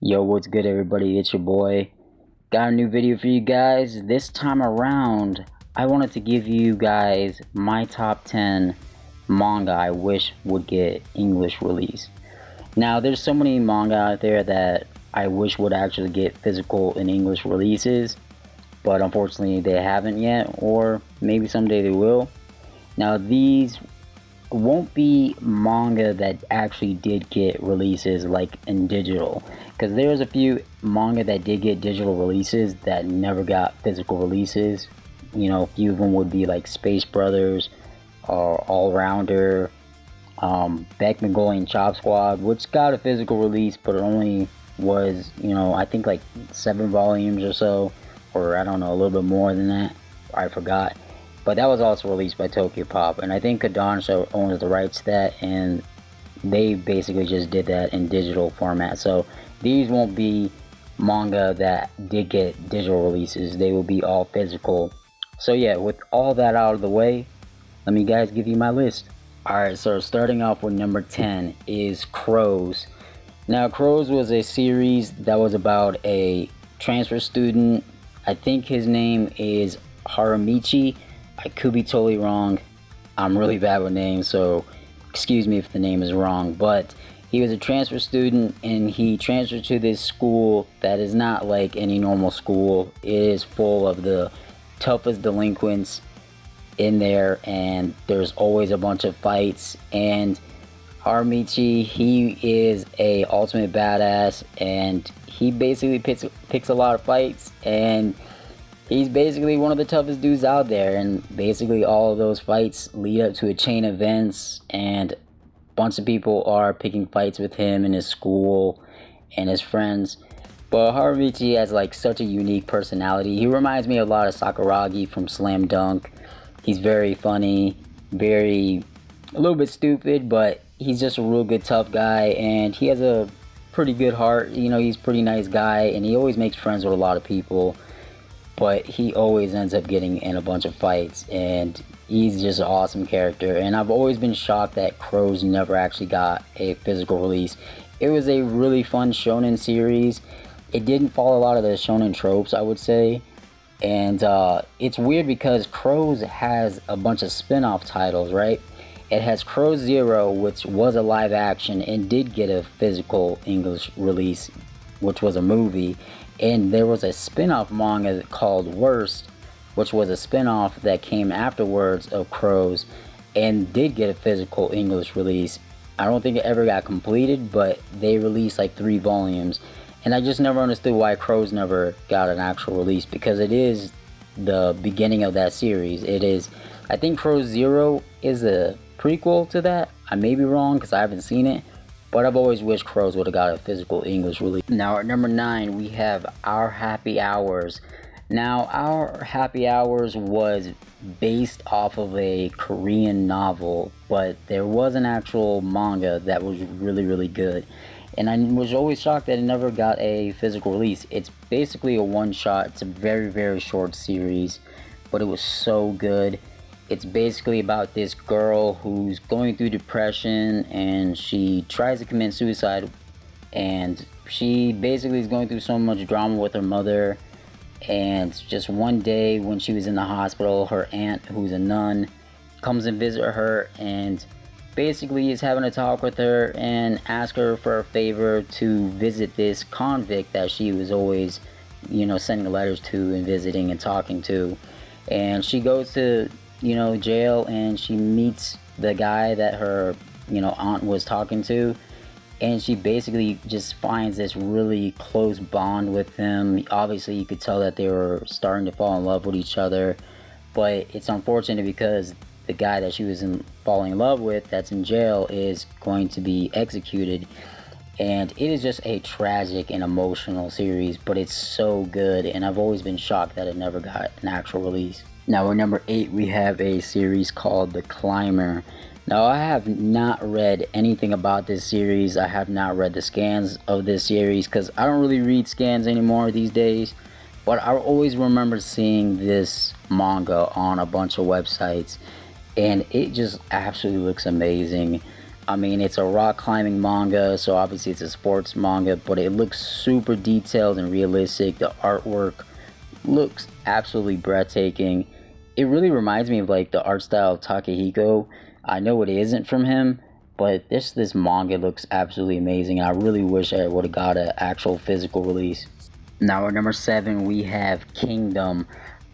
Yo, what's good everybody? It's your boy. Got a new video for you guys. This time around, I wanted to give you guys my top 10 manga I wish would get English release. Now, there's so many manga out there that I wish would actually get physical and English releases, but unfortunately they haven't yet, or maybe someday they will. Now, these won't be manga that actually did get releases like in digital, because there's a few manga that did get digital releases that never got physical releases. You know, a few of them would be like Space Brothers or All Rounder, Beck Mongolian Chop Squad, which got a physical release, but it only was, I think like 7 volumes or so, or I don't know, a little bit more than that. I forgot. But that was also released by Tokyo Pop, and I think Kanganashara owns the rights to that, and they basically just did that in digital format. So these won't be manga that did get digital releases, they will be all physical. So yeah, with all that out of the way, let me guys give you my list. Alright, so starting off with number 10 is Crows. Now, Crows was a series that was about a transfer student. I think his name is Haramichi. I could be totally wrong. I'm really bad with names, so excuse me if the name is wrong. But he was a transfer student, and he transferred to this school that is not like any normal school. It is full of the toughest delinquents in there, and there's always a bunch of fights. And Haramichi, he is a ultimate badass, and he basically picks a lot of fights, and he's basically one of the toughest dudes out there. And basically all of those fights lead up to a chain of events, and a bunch of people are picking fights with him in his school and his friends. But Haramichi has like such a unique personality. He reminds me a lot of Sakuragi from Slam Dunk. He's very funny, a little bit stupid, but he's just a real good tough guy, and he has a pretty good heart. He's a pretty nice guy, and he always makes friends with a lot of people, but he always ends up getting in a bunch of fights, and he's just an awesome character. And I've always been shocked that Crows never actually got a physical release. It was a really fun shonen series. It didn't follow a lot of the shonen tropes, I would say. And it's weird because Crows has a bunch of spin-off titles, right? It has Crow Zero, which was a live action and did get a physical English release, which was a movie. And there was a spin-off manga called Worst, which was a spin-off that came afterwards of Crows and did get a physical English release. I don't think it ever got completed, but they released like 3 volumes. And I just never understood why Crows never got an actual release, because it is the beginning of that series. It is, I think Crow Zero is a prequel to that. I may be wrong because I haven't seen it, but I've always wished Crows would have got a physical English release. Now at number 9 we have Our Happy Hours. Now, Our Happy Hours was based off of a Korean novel, but there was an actual manga that was really good. And I was always shocked that it never got a physical release. It's basically a one-shot. It's a very short series, but it was so good. It's basically about this girl who's going through depression, and she tries to commit suicide, and she basically is going through so much drama with her mother. And just one day when she was in the hospital, her aunt, who's a nun, comes and visit her, and basically is having a talk with her and ask her for a favor to visit this convict that she was always, sending letters to and visiting and talking to. And she goes to, jail, and she meets the guy that her, aunt was talking to. And she basically just finds this really close bond with him. Obviously, you could tell that they were starting to fall in love with each other. But it's unfortunate because the guy that she was falling in love with that's in jail is going to be executed. And it is just a tragic and emotional series, but it's so good. And I've always been shocked that it never got an actual release. Now at number 8 we have a series called The Climber. Now, I have not read anything about this series. I have not read the scans of this series because I don't really read scans anymore these days. But I always remember seeing this manga on a bunch of websites, and it just absolutely looks amazing. I mean, it's a rock climbing manga, so obviously it's a sports manga, but it looks super detailed and realistic. The artwork looks absolutely breathtaking. It really reminds me of like the art style of Takehiko. I know it isn't from him, but this manga looks absolutely amazing. I really wish I would have got an actual physical release. Now at number 7 we have Kingdom.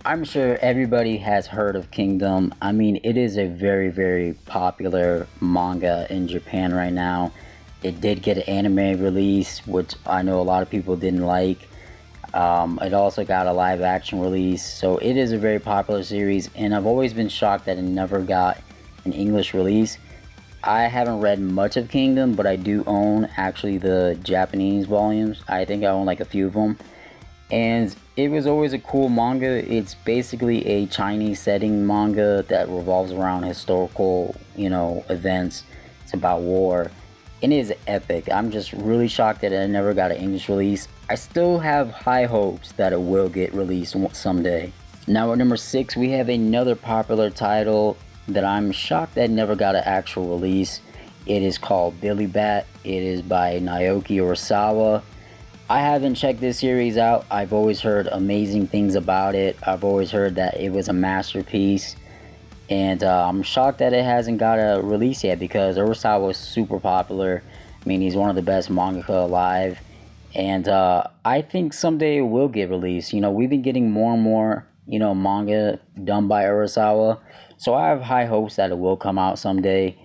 I'm sure everybody has heard of Kingdom. I mean, it is a very popular manga in Japan right now. It did get an anime release, which I know a lot of people didn't like. It also got a live action release, so it is a very popular series, and I've always been shocked that it never got an English release. I haven't read much of Kingdom, but I do own actually the Japanese volumes. I think I own like a few of them, and it was always a cool manga. It's basically a Chinese setting manga that revolves around historical, events. It's about war. It is epic. I'm just really shocked that it never got an English release. I still have high hopes that it will get released someday. Now at number 6 we have another popular title that I'm shocked that never got an actual release. It is called Billy Bat. It is by Naoki Urasawa. I haven't checked this series out. I've always heard amazing things about it. I've always heard that it was a masterpiece. And I'm shocked that it hasn't got a release yet, because Urasawa was super popular. I mean, he's one of the best mangaka alive. And I think someday it will get released. We've been getting more and more, manga done by Urasawa. So I have high hopes that it will come out someday.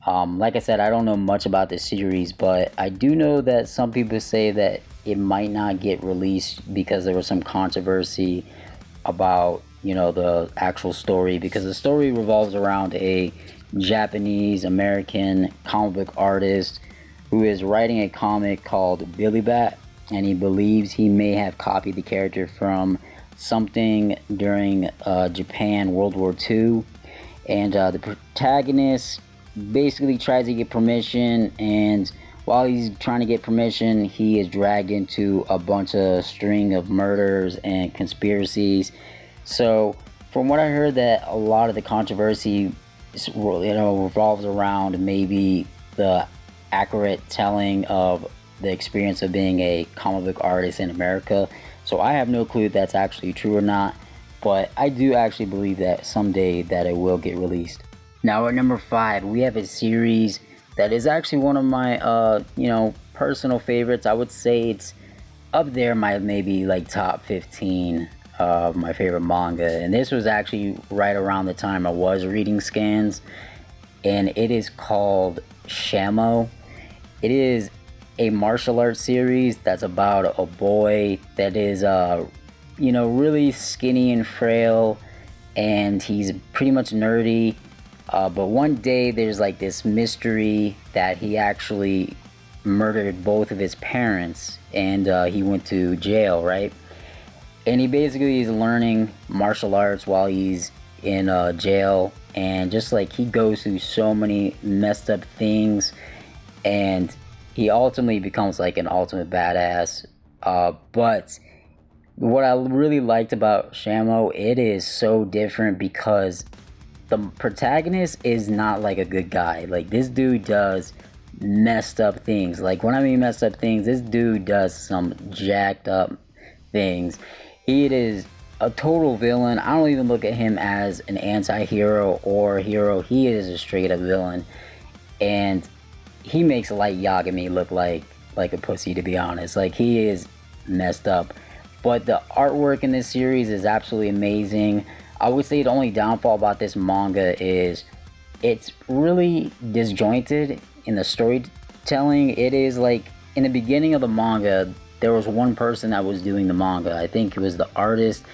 Like I said, I don't know much about this series, but I do know that some people say that it might not get released because there was some controversy about the actual story, because the story revolves around a Japanese American comic book artist who is writing a comic called Billy Bat, and he believes he may have copied the character from something during Japan World War II. And the protagonist basically tries to get permission, and while he's trying to get permission, he is dragged into a bunch of string of murders and conspiracies. So from what I heard, that a lot of the controversy revolves around maybe the accurate telling of the experience of being a comic book artist in America. So I have no clue if that's actually true or not, but I do actually believe that someday that it will get released. Now at number 5 we have a series that is actually one of my personal favorites. I would say it's up there, my maybe like top 15 of my favorite manga, and this was actually right around the time I was reading scans, and it is called Shamo. It is a martial arts series that's about a boy that is really skinny and frail, and he's pretty much nerdy, but one day there's like this mystery that he actually murdered both of his parents, and he went to jail, right? And he basically is learning martial arts while he's in jail, and just like he goes through so many messed up things, and he ultimately becomes like an ultimate badass. But what I really liked about Shamo, it is so different because the protagonist is not like a good guy. Like, this dude does messed up things. Like, when I mean messed up things, this dude does some jacked up things. He is a total villain. I don't even look at him as an anti-hero or a hero. He is a straight up villain, and he makes Light Yagami look like a pussy, to be honest. Like, he is messed up. But the artwork in this series is absolutely amazing. I would say the only downfall about this manga is it's really disjointed in the storytelling. It is like, in the beginning of the manga, there was one person that was doing the manga. I think it was the artist,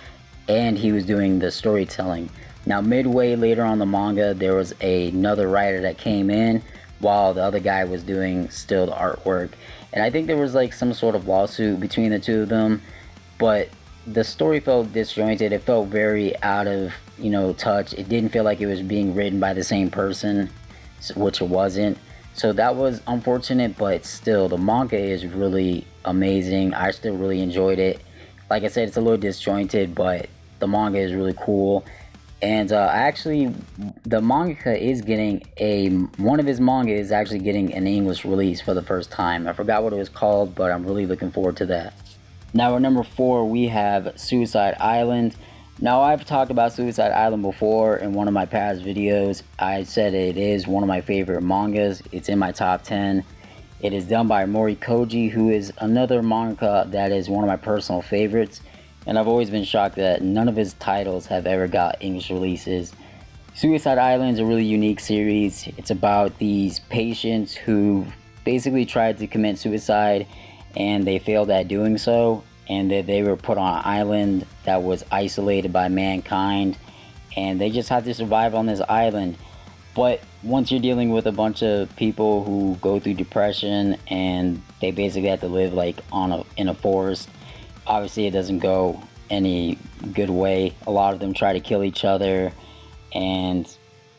and he was doing the storytelling. Now, midway later on the manga, there was another writer that came in while the other guy was doing still the artwork. And I think there was like some sort of lawsuit between the two of them, but the story felt disjointed. It felt very out of, touch. It didn't feel like it was being written by the same person, which it wasn't. So that was unfortunate, but still, the manga is really amazing. I still really enjoyed it. Like I said, it's a little disjointed, but the manga is really cool. And I actually the mangaka is getting one of his manga is actually getting an English release for the first time. I forgot what it was called, but I'm really looking forward to that. Now at number 4 we have Suicide Island. Now I've talked about Suicide Island before in one of my past videos. I said it is one of my favorite mangas. It's in my top 10. It is done by Morikoji, who is another mangaka that is one of my personal favorites. And I've always been shocked that none of his titles have ever got English releases. Suicide Island is a really unique series. It's about these patients who basically tried to commit suicide and they failed at doing so, and that they were put on an island that was isolated by mankind, and they just had to survive on this island. But once you're dealing with a bunch of people who go through depression and they basically have to live like in a forest, obviously it doesn't go any good way. A lot of them try to kill each other, and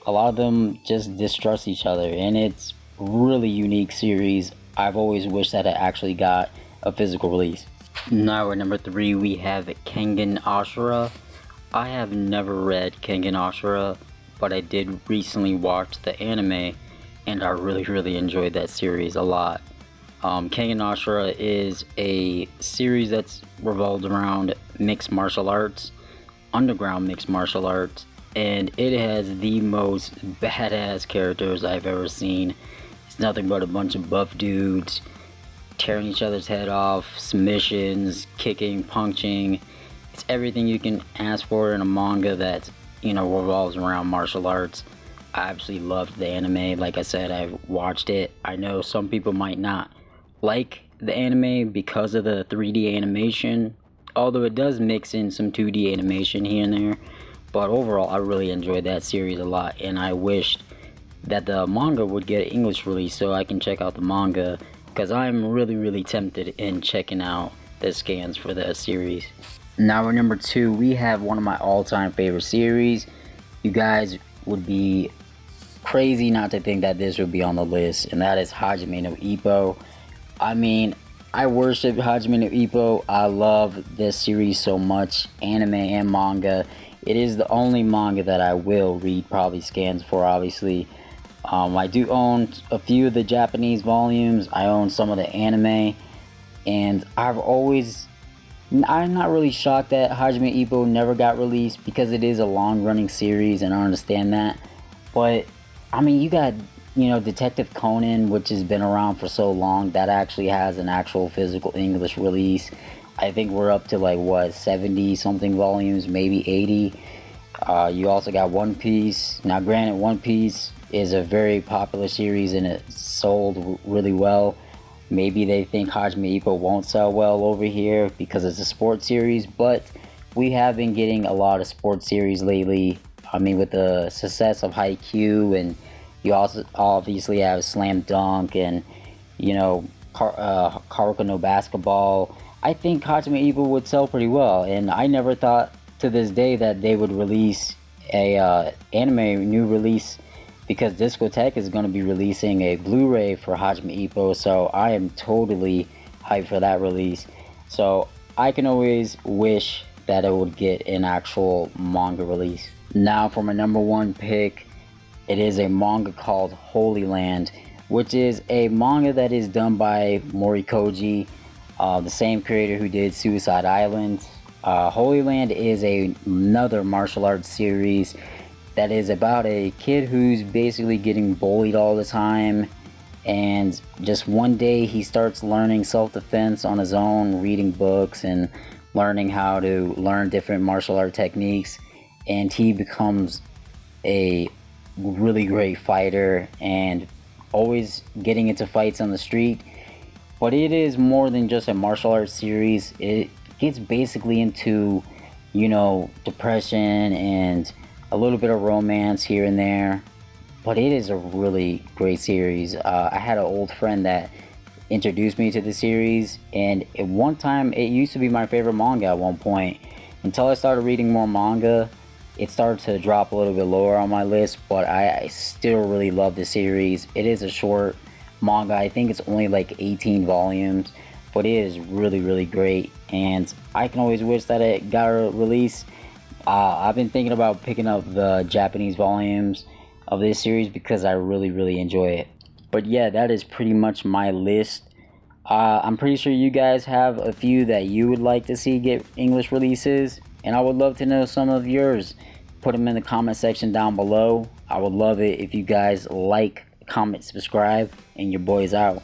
a lot of them just distrust each other, and it's really unique series. I've always wished that it actually got a physical release. Now at number 3 we have Kanganashara. I have never read Kanganashara, but I did recently watch the anime and I really enjoyed that series a lot. Kanganashara is a series that's revolved around mixed martial arts, underground mixed martial arts, and it has the most badass characters I've ever seen. It's nothing but a bunch of buff dudes tearing each other's head off, submissions, kicking, punching. It's everything you can ask for in a manga that, you know, revolves around martial arts. I absolutely loved the anime. Like I said, I watched it. I know some people might not like the anime because of the 3D animation, although it does mix in some 2D animation here and there. But overall, I really enjoyed that series a lot, and I wished that the manga would get an English release so I can check out the manga, because I'm really tempted in checking out the scans for the series. Now at number 2 we have one of my all-time favorite series. You guys would be crazy not to think that this would be on the list, and that is Hajime no Ippo. I mean, I worship Hajime no Ippo. I love this series so much, anime and manga. It is the only manga that I will read probably scans for, obviously. I do own a few of the Japanese volumes. I own some of the anime, and I'm not really shocked that Hajime Ippo never got released, because it is a long-running series, and I understand that. But I mean, you got, you know, Detective Conan, which has been around for so long, that actually has an actual physical English release. I think we're up to like what, 70 something volumes, maybe 80. You also got One Piece. Now granted, One Piece is a very popular series and it sold really well. Maybe they think Hajime Ippo won't sell well over here because it's a sports series, but we have been getting a lot of sports series lately. I mean, with the success of Haikyuu, and you also obviously have Slam Dunk and, you know, Kuroko no Basketball. I think Hajime Ippo would sell pretty well, and I never thought to this day that they would release a anime new release, because Discotheque is going to be releasing a Blu-ray for Hajime Ippo, so I am totally hyped for that release. So I can always wish that it would get an actual manga release. Now for my number 1 pick, it is a manga called Holy Land, which is a manga that is done by Morikoji, the same creator who did Suicide Island. Holy Land is another martial arts series that is about a kid who's basically getting bullied all the time, and just one day he starts learning self-defense on his own, reading books and learning how to learn different martial art techniques, and he becomes a really great fighter and always getting into fights on the street. But it is more than just a martial arts series. It gets basically into, you know, depression and a little bit of romance here and there, but it is a really great series. I had an old friend that introduced me to the series, and at one time it used to be my favorite manga at one point. Until I started reading more manga, it started to drop a little bit lower on my list, but I still really love the series. It is a short manga. I think it's only like 18 volumes, but it is really great, and I can always wish that it got a release. I've been thinking about picking up the Japanese volumes of this series because I really enjoy it. But yeah, that is pretty much my list. I'm pretty sure you guys have a few that you would like to see get English releases, and I would love to know some of yours. Put them in the comment section down below. I would love it if you guys like, comment, subscribe, and your boy's out.